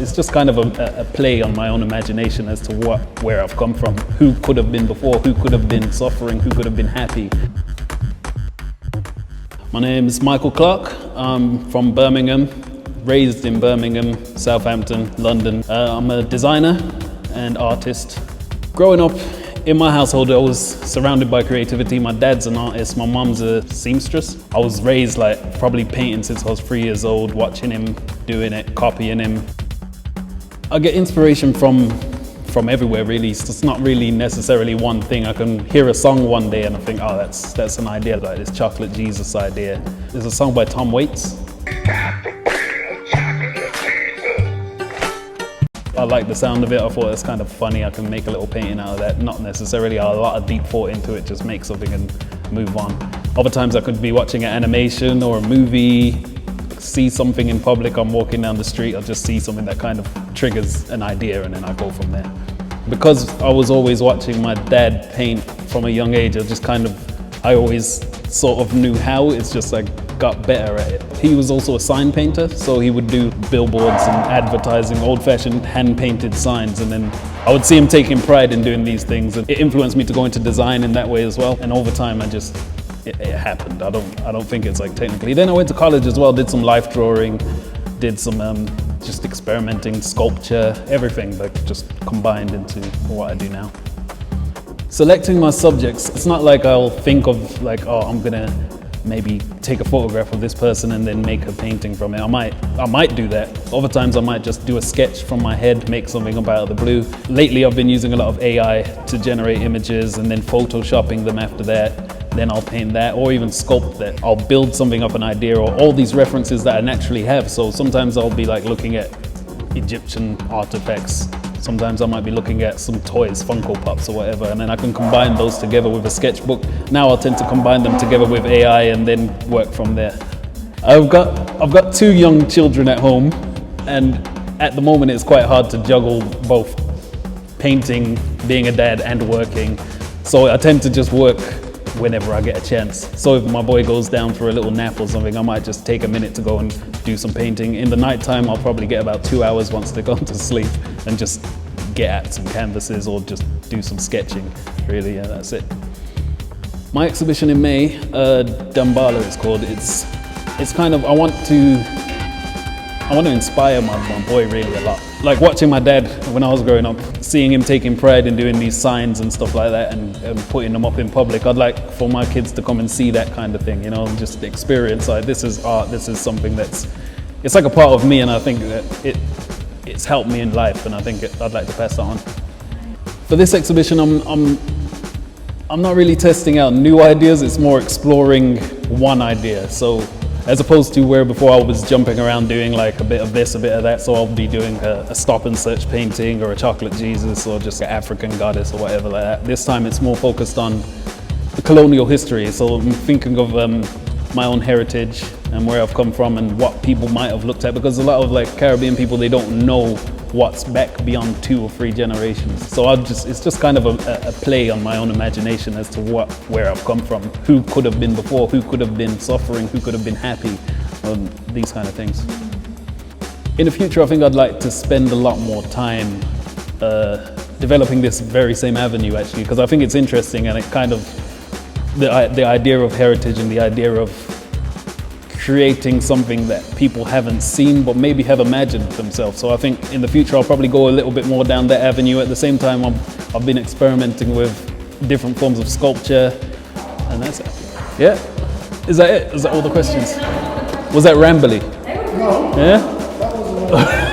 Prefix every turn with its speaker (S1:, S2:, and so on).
S1: It's just kind of a play on my own imagination as to where I've come from, who could have been before, who could have been suffering, who could have been happy. My name is Michael Clarke. I'm from Birmingham, raised in Birmingham, Southampton, London. I'm a designer and artist. Growing up in my household, I was surrounded by creativity. My dad's an artist, my mum's a seamstress. I was raised like probably painting since I was 3 years old, watching him doing it, copying him. I get inspiration from everywhere really. It's not really necessarily one thing. I can hear a song one day and I think, oh, that's an idea, like this Chocolate Jesus idea. There's a song by Tom Waits. I like the sound of it. I thought it's kind of funny. I can make a little painting out of that. Not necessarily a lot of deep thought into it, just make something and move on. Other times I could be watching an animation or a movie, see something in public, I'm walking down the street, I'll just see something that kind of triggers an idea and then I go from there. Because I was always watching my dad paint from a young age, I always sort of knew how, it's just I got better at it. He was also a sign painter, so he would do billboards and advertising, old-fashioned hand-painted signs, and then I would see him taking pride in doing these things. And it influenced me to go into design in that way as well, and over time it happened. I don't think it's like technically. Then I went to college as well, did some life drawing, did some just experimenting, sculpture, everything like just combined into what I do now. Selecting my subjects, it's not like I'll think of like, oh, I'm gonna maybe take a photograph of this person and then make a painting from it. I might do that. Other times I might just do a sketch from my head, make something up out of the blue. Lately I've been using a lot of AI to generate images and then photoshopping them after that. Then I'll paint that or even sculpt that. I'll build something up, an idea, or all these references that I naturally have. So sometimes I'll be like looking at Egyptian artifacts. Sometimes I might be looking at some toys, Funko Pops or whatever, and then I can combine those together with a sketchbook. Now I'll tend to combine them together with AI and then work from there. I've got 2 young children at home, and at the moment it's quite hard to juggle both painting, being a dad, and working. So I tend to just work whenever I get a chance. So if my boy goes down for a little nap or something, I might just take a minute to go and do some painting. In the night time, I'll probably get about 2 hours once they go to sleep and just get at some canvases or just do some sketching. Really, yeah, that's it. My exhibition in May, Dambala it's called. It's kind of, I want to inspire my boy really a lot. Like watching my dad when I was growing up, seeing him taking pride in doing these signs and stuff like that and putting them up in public. I'd like for my kids to come and see that kind of thing, you know, and just experience like this is art, this is something it's like a part of me, and I think that it's helped me in life, and I think I'd like to pass that on. For this exhibition, I'm not really testing out new ideas, it's more exploring one idea. So as opposed to where before I was jumping around doing like a bit of this, a bit of that, so I'll be doing a stop and search painting or a chocolate Jesus or just an African goddess or whatever like that. This time it's more focused on the colonial history, so I'm thinking of my own heritage and where I've come from and what people might have looked at, because a lot of like Caribbean people, they don't know what's back beyond 2 or 3 generations. So it's just kind of a play on my own imagination as to where I've come from, who could have been before, who could have been suffering, who could have been happy, these kind of things. In the future, I think I'd like to spend a lot more time developing this very same avenue actually, because I think it's interesting, and it kind of, the idea of heritage and the idea of creating something that people haven't seen but maybe have imagined themselves. So I think in the future I'll probably go a little bit more down that avenue. At the same time, I've been experimenting with different forms of sculpture, and that's it. Yeah? Is that it? Is that all the questions? Was that rambly?
S2: No.
S1: Yeah?